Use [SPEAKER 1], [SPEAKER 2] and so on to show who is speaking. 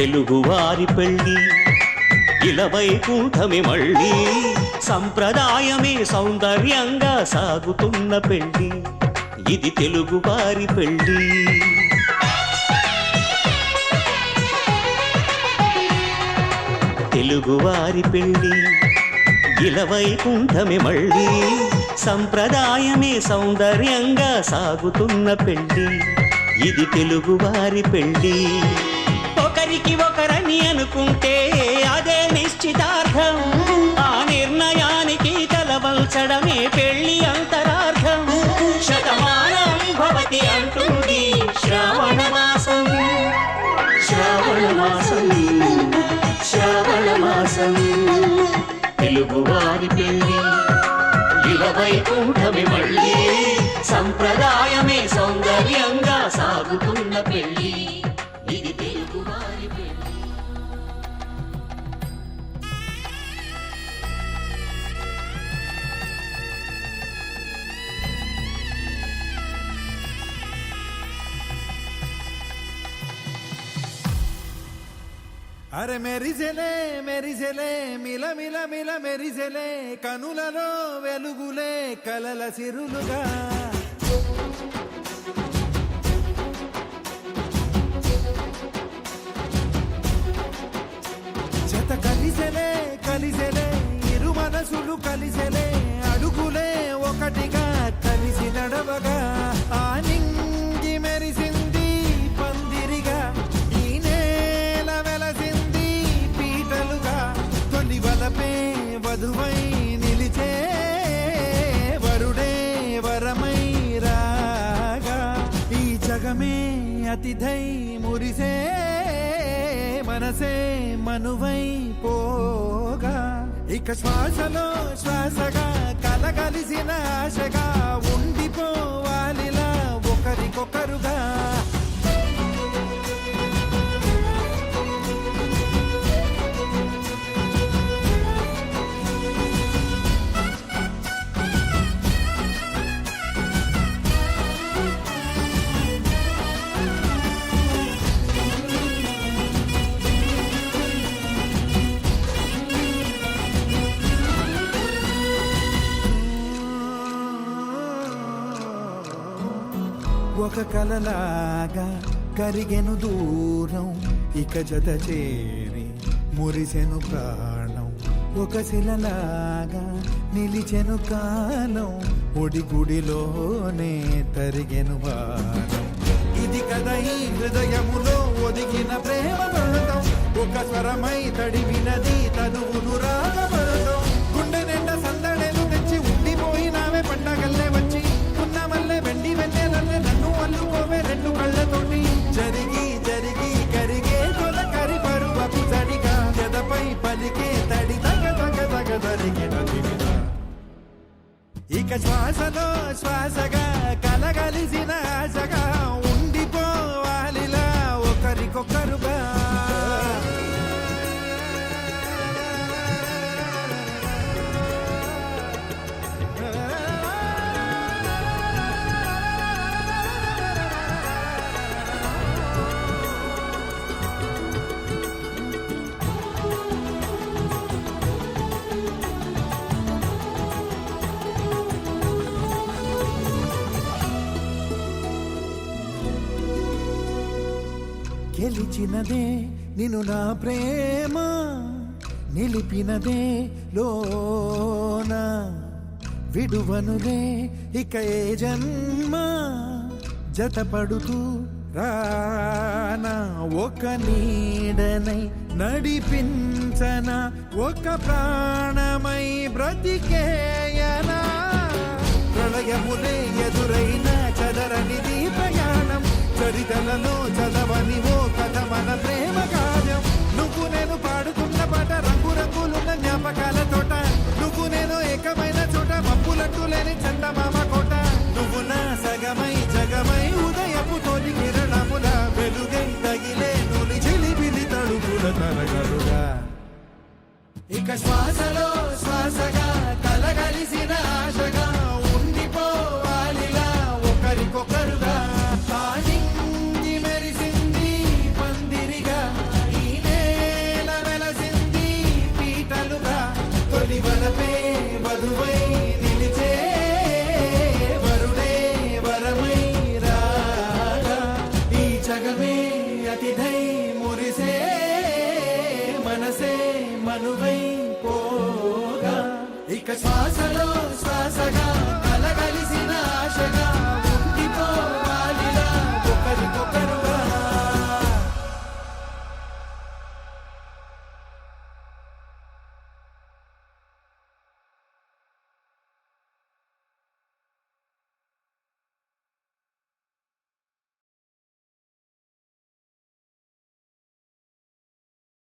[SPEAKER 1] తెలుగువారి పెళ్ళి ఇలవైకుంఠమే మళ్ళీ సంప్రదాయమే సౌందర్యంగా సాగుతున్న పెళ్ళి ఇది తెలుగువారి పెళ్ళి. తెలుగువారి పెళ్ళి ఇలవైకుంఠమే మళ్ళీ సంప్రదాయమే సౌందర్యంగా సాగుతున్న పెళ్ళి ఇది తెలుగువారి పెళ్ళి. ఒకరికి ఒకరని అనుకుంటే అదే నిశ్చితార్థం, ఆ నిర్ణయానికి తలవంచడమే పెళ్లి అంతరార్థం. శతమానం భవతి అంటుంది శ్రావణ మాసం, శ్రావణ మాసం, శ్రావణ మాసం. తెలుగువారి పెళ్ళి ఇలవైకుంఠమే మళ్ళీ సంప్రదాయమే సౌందర్యంగా సాగుతున్న పెళ్ళి ఇది తెలుగువారి పెళ్ళి.
[SPEAKER 2] అరే మెరిసెలే మెరిసెలే మిల మిల మిల మెరిసెలే కనులలో వెలుగులే కలల సిరులుగా. జత కలిసెలే కలిసెలే ఇరు మనసులు కలిసెలే అడుగులే ఒకటిగా కలిసి నడవగా ఆ నింగి మెరిసింది పందిరిగా ఈ నేల వెలసింది పీటలుగా తొలి వలపే వధువై నిలిచే వరుడే వరమై రాగా ఈ జగమే అతిథై మురిసే మనసే మనువై పోగా ఇక శ్వాసలో శ్వాసగా కలగలిసిన ఆశగా ఉండిపోవాలిలా ఒకరికొకరుగా. ఒక కలలాగా కరిగెను దూరం ఇక జత చేరి మురిసెను ప్రాణం ఒక శిలలాగా నిలిచెను కాలం ఒడిగుడిలోనే తరిగెను వారం. ఇది కదా ఈ హృదయములో ఒదిగిన ప్రేమ పర్వతం ఒక స్వరమై తడివినది తనువును రాగపడతాం. గుండె నిండా సందడేలు తెచ్చి ఉండిపోయినావే పండగల్లే వచ్చి ఉన్నమల్లే వెండి వెన్నెలల్లే నన్ను అల్లుకోవే రెండు కళ్ళతోటి జరిగి జరిగి కరిగే తొలకరి పరువపు తడిగా ఎదపై పలికే తడి తగ తగ తగ తరిగిన దివిగా ఇక శ్వాసలో శ్వాసగా కలగలిసిన ఆశగా ఉండిపోవాలిలా ఒకరికొకరుగా. గెలిచినదే నిన్ను నా ప్రేమ నిలిపినదే లోన విడువనులే ఇక ఏ జన్మ జతపడుతూ రానా ఒక నీడనై నడిపించనా ఒక ప్రాణమై బ్రతికేయనా ప్రళయములే ఎదురైన చదరనిది ప్రయాణం చరితలలో చదవని ఓ కథ మన ప్రేమ కావ్యం. నువ్వు నేను పాడుతున్న పాట రంగు రంగులున్న జ్ఞాపకాల తోట నువ్వు నేను ఏకమైన చోట మప్పులట్టు లేని చందమామ కోట నువ్వు నా సగమై జగమై ఉదయపు తోటి కిరణముల వెలుగై తగిలే నులి చిలిపిలి తడుపుల తరగలుగా ఇక శ్వాసలో శ్వాసగా కలగలిసిన